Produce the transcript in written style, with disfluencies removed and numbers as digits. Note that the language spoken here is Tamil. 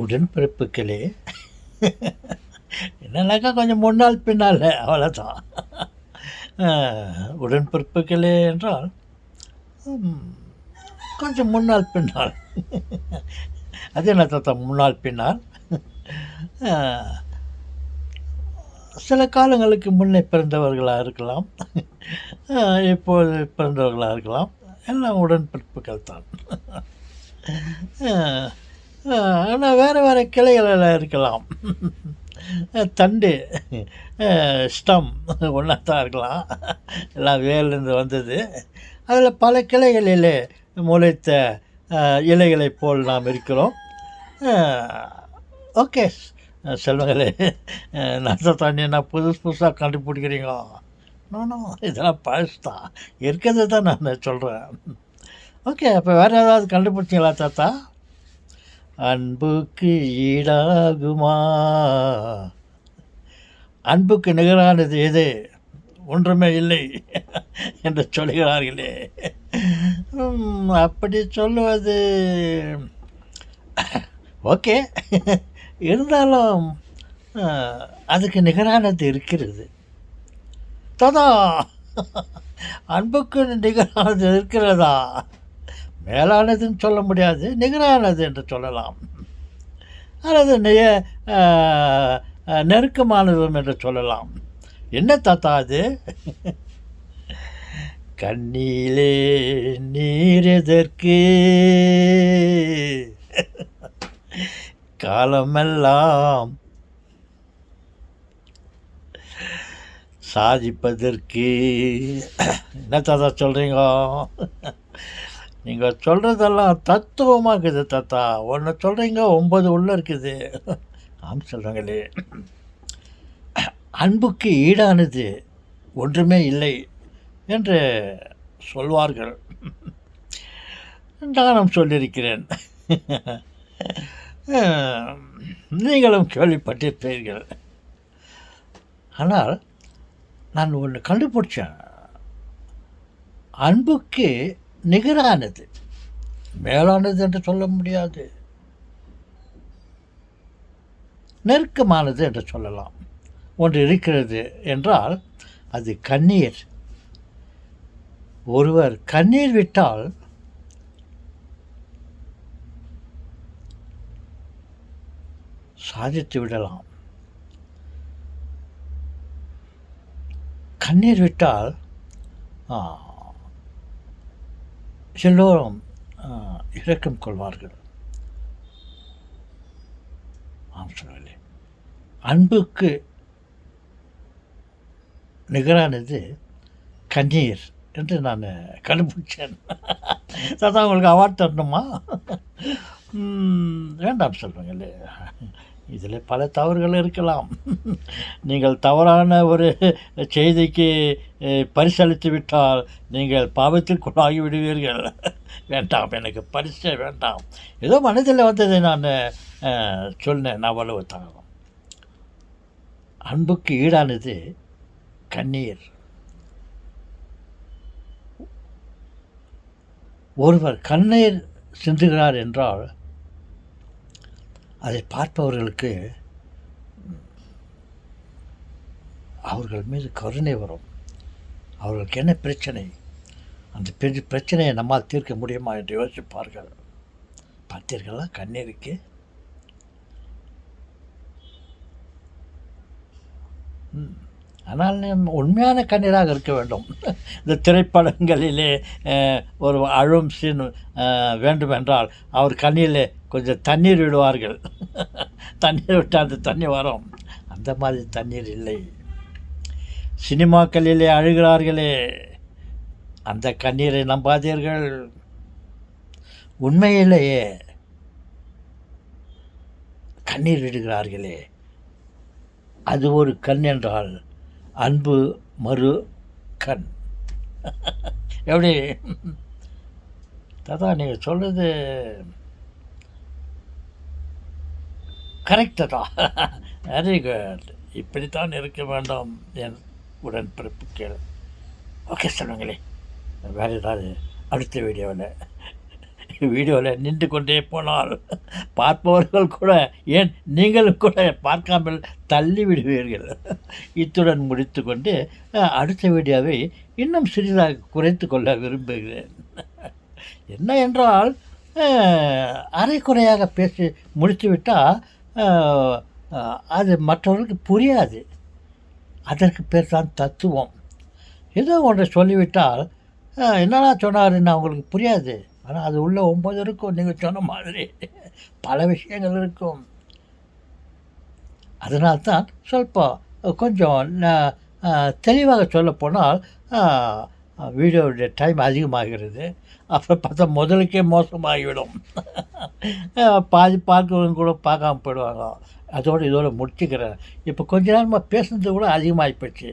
உடன்பிறப்புகளே, என்னன்னாக்கா கொஞ்சம் முன்னாள் பின்னால் அவ்வளோதான். உடன்பிறப்புகளே என்றால் ம், கொஞ்சம் முன்னாள் பின்னால். அது என்ன தாத்தா முன்னாள் பின்னால்? அ, சில காலங்களுக்கு முன்னே பிறந்தவர்களாக இருக்கலாம், இப்போது பிறந்தவர்களாக இருக்கலாம். எல்லாம் உடன்பிறப்புகள் தான். ஆனால் வேறு வேறு கிளைகளெல்லாம் இருக்கலாம். தண்டு ஸ்டம் ஒன்றா தான் இருக்கலாம். எல்லாம் வேர்லேருந்து வந்தது. அதில் பல கிளைகளிலே முளைத்த இலைகளைப் போல் நாம் இருக்கிறோம். ஓகே செல்வங்களே, நல்ல தண்ணி நான் புதுசாக கண்டுபிடிக்கிறீங்க. நானும் இதெல்லாம் பழசு தான், இருக்கிறது தான் நான் சொல்கிறேன். ஓகே, அப்போ வேறு ஏதாவது கண்டுபிடிச்சிங்களா தாத்தா? அன்புக்கு ஈடாகுமா? அன்புக்கு நிகரானது எது? ஒன்றுமே இல்லை என்று சொல்கிறார்களே. அப்படி சொல்லுவது ஓகே, இருந்தாலும் அதுக்கு நிகரானது இருக்கிறது தாத்தா. அன்புக்கு நிகரானது இருக்கிறதா? மேலானதுன்னு சொல்ல முடியாது, நிகரானது என்று சொல்லலாம், அல்லது நெருக்கமானதும் என்று சொல்லலாம். என்ன தாத்தா அது? கண்ணிலே நீர் எதற்கு, காலமெல்லாம் சாதிப்பதற்கு. என்ன தாத்தா சொல்கிறீங்க? நீங்கள் சொல்கிறதெல்லாம் தத்துவமாக இருக்குது தாத்தா. ஒன்று சொல்கிறீங்க, 9 உள்ளே இருக்குது. ஆம் சொல்கிறாங்களே, அன்புக்கு ஈடானது ஒன்றுமே இல்லை என்று சொல்வார்கள். நானும் சொல்லியிருக்கிறேன், நீங்களும் கேள்விப்பட்டிருப்பீர்கள். ஆனால் நான் ஒன்று கண்டுபிடிச்சேன். அன்புக்கு நிகரானது, மேலானது என்று சொல்ல முடியாது, நெருக்கமானது என்று சொல்லலாம். ஒன்று இருக்கிறது என்றால் அது கண்ணீர். ஒருவர் கண்ணீர் விட்டால் சாதித்து விடலாம். கண்ணீர் விட்டால் எல்லோரும் இரக்கம் கொள்வார்கள். ஆம் சொல்லலே, அன்புக்கு நிகரானது கண்ணீர் என்று நான் கண்டுபிடிச்சேன். அதான் உங்களுக்கு அவார்ட் தரணுமா? வேண்டாம் சொல்லுங்களே, இதில் பல தவறுகள் இருக்கலாம். நீங்கள் தவறான ஒரு செய்திக்கு பரிசளித்து விட்டால் நீங்கள் பாவத்திற்குள்ளாகி விடுவீர்கள். வேண்டாம், எனக்கு பரிசே வேண்டாம். ஏதோ மனதில் வந்ததை நான் சொன்னேன், அவ்வளவு தான். அன்புக்கு ஈடானது கண்ணீர். ஒருவர் கண்ணீர் சிந்துகிறார் என்றால் அதை பார்ப்பவர்களுக்கு அவர்கள் மீது கருணை வரும். அவர்களுக்கு என்ன பிரச்சனை, அந்த பெரிய பிரச்சனையை நம்மால் தீர்க்க முடியுமா என்று யோசிப்பார்கள். பார்த்தீர்களா கண்ணீருக்கு? ஆனால் உண்மையான கண்ணீராக இருக்க வேண்டும். இந்த திரைப்படங்களிலே ஒரு அழும் சீன் வேண்டுமென்றால் அவர் கண்ணிலே கொஞ்சம் தண்ணீர் விடுவார்கள். தண்ணீர் விட்டால் அந்த தண்ணி வரும். அந்த மாதிரி தண்ணீர் இல்லை. சினிமாக்களிலே அழுகிறார்களே, அந்த கண்ணீரை நம்பாதீர்கள். உண்மையிலேயே கண்ணீர் விடுகிறார்களே, அது ஒரு கண் என்றால் அன்பு மறு கண். எப்படி தாத்தா நீங்கள் சொல்கிறது கரெக்டு தான். Very good. இப்படித்தான் இருக்க வேண்டும் என் உடன்பிறப்புகள். ஓகே சொல்லுங்களே, வேறு ஏதாவது அடுத்த வீடியோவில் வீடியோவில் நின்று கொண்டே போனால் பார்ப்பவர்கள் கூட, ஏன் நீங்களும் கூட பார்க்காமல் தள்ளி விடுவீர்கள். இத்துடன் முடித்துக்கொண்டு அடுத்த வீடியோவை இன்னும் சிறிதாக குறைத்து கொள்ள விரும்புகிறேன். என்ன என்றால், அரைக்குறையாக பேசி முடித்துவிட்டால் அது மற்றவர்களுக்கு புரியாது. அதற்கு பேர் தான் தத்துவம். ஏதோ ஒன்றை சொல்லிவிட்டால் என்னடா சொன்னாருன்னு அவங்களுக்கு புரியாது. ஆனால் அது உள்ள 9 இருக்கும். நீங்கள் சொன்ன மாதிரி பல விஷயங்கள் இருக்கும். அதனால்தான் கொஞ்சம் தெளிவாக சொல்லப்போனால் வீடியோவுடைய டைம் அதிகமாகிறது. அப்புறம் பார்த்தா முதலுக்கே மோசமாகிவிடும். பாதி பார்க்குறவங்க கூட பார்க்காம போயிடுவாங்க. அதோடு இதோடு முடிச்சுக்கிறேன். இப்போ கொஞ்ச நேரமாக பேசுனது கூட அதிகமாகி போச்சு.